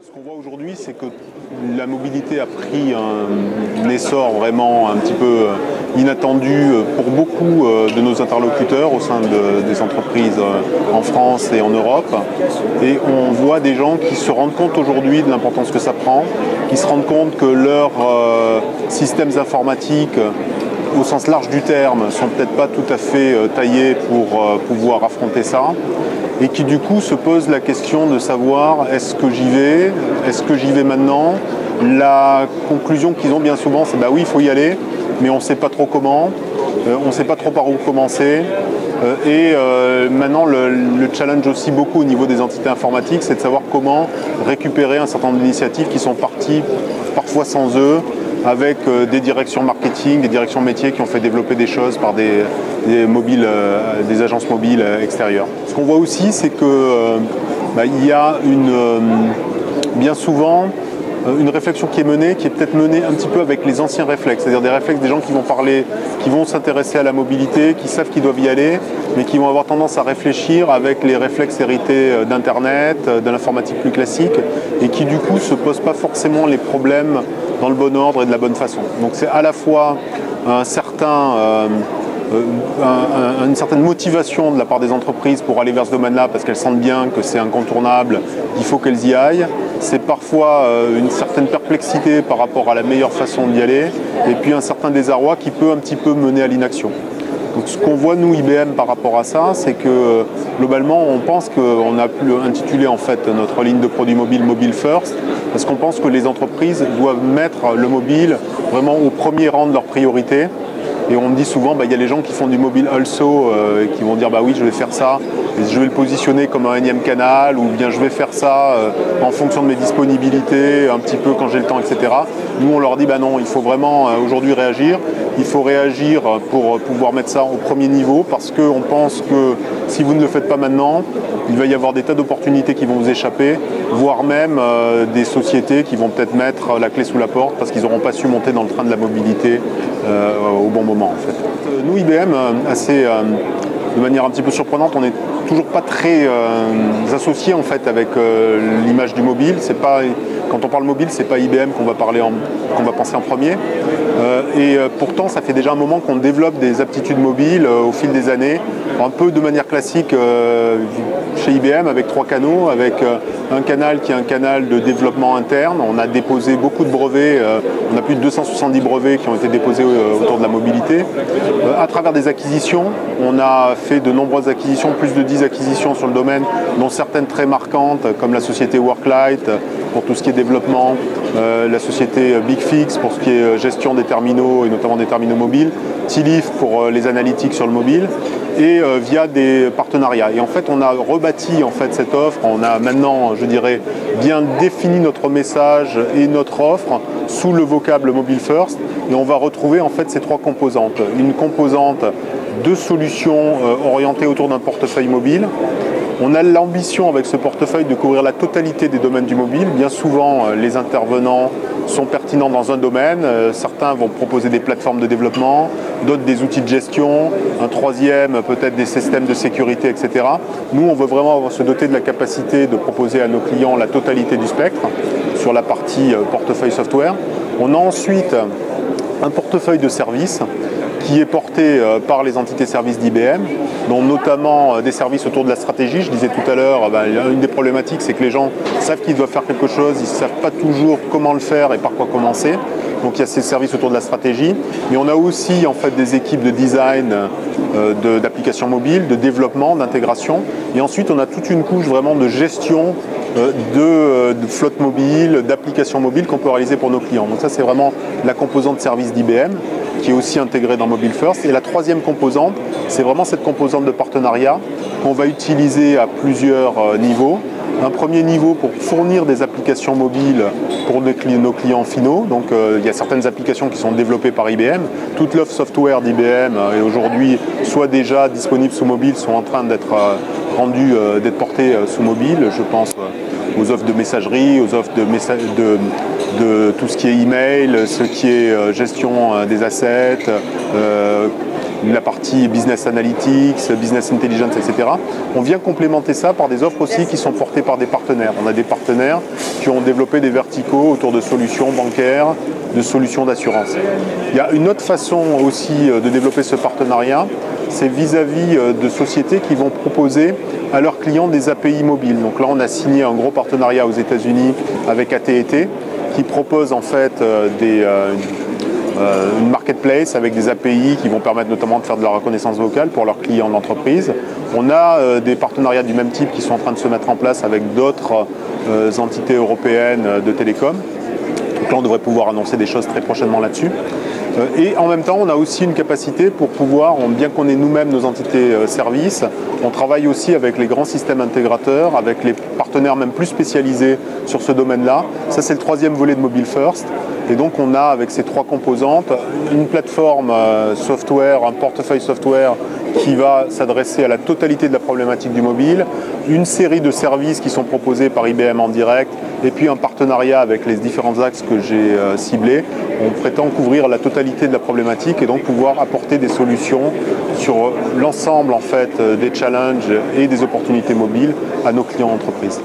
Ce qu'on voit aujourd'hui, c'est que la mobilité a pris un essor vraiment un petit peu inattendu pour beaucoup de nos interlocuteurs au sein des entreprises en France et en Europe. Et on voit des gens qui se rendent compte aujourd'hui de l'importance que ça prend, qui se rendent compte que leurs systèmes informatiques, au sens large du terme, sont peut-être pas tout à fait taillés pour pouvoir affronter ça. Et qui du coup se posent la question de savoir est-ce que j'y vais maintenant. La conclusion qu'ils ont bien souvent, c'est bah oui, il faut y aller, mais on ne sait pas trop comment, on ne sait pas trop par où commencer. Maintenant, le challenge aussi beaucoup au niveau des entités informatiques, c'est de savoir comment récupérer un certain nombre d'initiatives qui sont parties parfois sans eux, avec des directions marketing, des directions métiers qui ont fait développer des choses par des agences mobiles extérieures. Ce qu'on voit aussi, c'est que il y a bien souvent une réflexion qui est menée, qui est peut-être menée un petit peu avec les anciens réflexes, c'est-à-dire des réflexes des gens qui vont parler, qui vont s'intéresser à la mobilité, qui savent qu'ils doivent y aller, mais qui vont avoir tendance à réfléchir avec les réflexes hérités d'Internet, de l'informatique plus classique, et qui du coup ne se posent pas forcément les problèmes dans le bon ordre et de la bonne façon. Donc c'est à la fois une certaine motivation de la part des entreprises pour aller vers ce domaine-là parce qu'elles sentent bien que c'est incontournable, il faut qu'elles y aillent. C'est parfois une certaine perplexité par rapport à la meilleure façon d'y aller et puis un certain désarroi qui peut un petit peu mener à l'inaction. Donc ce qu'on voit nous IBM par rapport à ça, c'est que globalement on pense qu'on a pu intituler en fait notre ligne de produits mobiles Mobile First parce qu'on pense que les entreprises doivent mettre le mobile vraiment au premier rang de leurs priorités. Et on me dit souvent, il y a les gens qui font du mobile also et qui vont dire oui, je vais faire ça, et je vais le positionner comme un énième canal, ou bien je vais faire ça en fonction de mes disponibilités, un petit peu quand j'ai le temps, etc. Nous, on leur dit non, il faut vraiment aujourd'hui réagir. Il faut réagir pour pouvoir mettre ça au premier niveau, parce qu'on pense que si vous ne le faites pas maintenant, il va y avoir des tas d'opportunités qui vont vous échapper, voire même des sociétés qui vont peut-être mettre la clé sous la porte parce qu'ils n'auront pas su monter dans le train de la mobilité au bon moment en fait. Nous IBM, de manière un petit peu surprenante, on n'est toujours pas très associés en fait avec l'image du mobile. Quand on parle mobile, c'est pas IBM qu'on va penser en premier. Pourtant, ça fait déjà un moment qu'on développe des aptitudes mobiles au fil des années, un peu de manière classique chez IBM avec 3 canaux, avec un canal qui est un canal de développement interne. On a déposé beaucoup de brevets, on a plus de 270 brevets qui ont été déposés autour de la mobilité. À travers des acquisitions, on a fait de nombreuses acquisitions, plus de 10 acquisitions sur le domaine, dont certaines très marquantes, comme la société Worklight pour tout ce qui est développement, la société BigFix pour ce qui est gestion des terminaux et notamment des terminaux mobiles, Tilif pour les analytiques sur le mobile, et via des partenariats. Et en fait, on a rebâti en fait cette offre, on a maintenant, je dirais, bien défini notre message et notre offre sous le vocable Mobile First, et on va retrouver en fait ces 3 composantes. Une composante de solutions orientées autour d'un portefeuille mobile. On a l'ambition avec ce portefeuille de couvrir la totalité des domaines du mobile. Bien souvent, les intervenants sont pertinents dans un domaine. Certains vont proposer des plateformes de développement, d'autres des outils de gestion, un troisième peut-être des systèmes de sécurité, etc. Nous, on veut vraiment se doter de la capacité de proposer à nos clients la totalité du spectre sur la partie portefeuille software. On a ensuite un portefeuille de services qui est porté par les entités services d'IBM, dont notamment des services autour de la stratégie. Je disais tout à l'heure, une des problématiques, c'est que les gens savent qu'ils doivent faire quelque chose, ils ne savent pas toujours comment le faire et par quoi commencer. Donc il y a ces services autour de la stratégie. Mais on a aussi en fait des équipes de design d'applications mobiles, de développement, d'intégration. Et ensuite, on a toute une couche vraiment de gestion de flotte mobile, d'applications mobiles qu'on peut réaliser pour nos clients. Donc ça, c'est vraiment la composante service d'IBM qui est aussi intégrée dans Mobile First. Et la troisième composante, c'est vraiment cette composante de partenariat qu'on va utiliser à plusieurs niveaux. Un premier niveau pour fournir des applications mobiles pour nos clients finaux. Donc il y a certaines applications qui sont développées par IBM. Toute l'offre software d'IBM est aujourd'hui soit déjà disponible sous mobile, soit en train d'être d'être portée sous mobile. Je pense aux offres de messagerie, aux offres de tout ce qui est email, ce qui est gestion des assets, la partie business analytics, business intelligence, etc. On vient complémenter ça par des offres aussi qui sont portées par des partenaires. On a des partenaires qui ont développé des verticaux autour de solutions bancaires, de solutions d'assurance. Il y a une autre façon aussi de développer ce partenariat, c'est vis-à-vis de sociétés qui vont proposer à leurs clients des API mobiles. Donc là, on a signé un gros partenariat aux États-Unis avec AT&T qui propose en fait une marketplace avec des API qui vont permettre notamment de faire de la reconnaissance vocale pour leurs clients d'entreprise. On a des partenariats du même type qui sont en train de se mettre en place avec d'autres entités européennes de télécom. Donc là, on devrait pouvoir annoncer des choses très prochainement là-dessus. Et en même temps, on a aussi une capacité pour pouvoir, bien qu'on ait nous-mêmes nos entités services, on travaille aussi avec les grands systèmes intégrateurs, avec les partenaires même plus spécialisés sur ce domaine-là. Ça, c'est le troisième volet de Mobile First. Et donc, on a avec ces trois composantes une plateforme software, un portefeuille software qui va s'adresser à la totalité de la problématique du mobile, une série de services qui sont proposés par IBM en direct, et puis un partenariat avec les différents axes que j'ai ciblés. On prétend couvrir la totalité de la problématique et donc pouvoir apporter des solutions sur l'ensemble en fait des challenges et des opportunités mobiles à nos clients entreprises.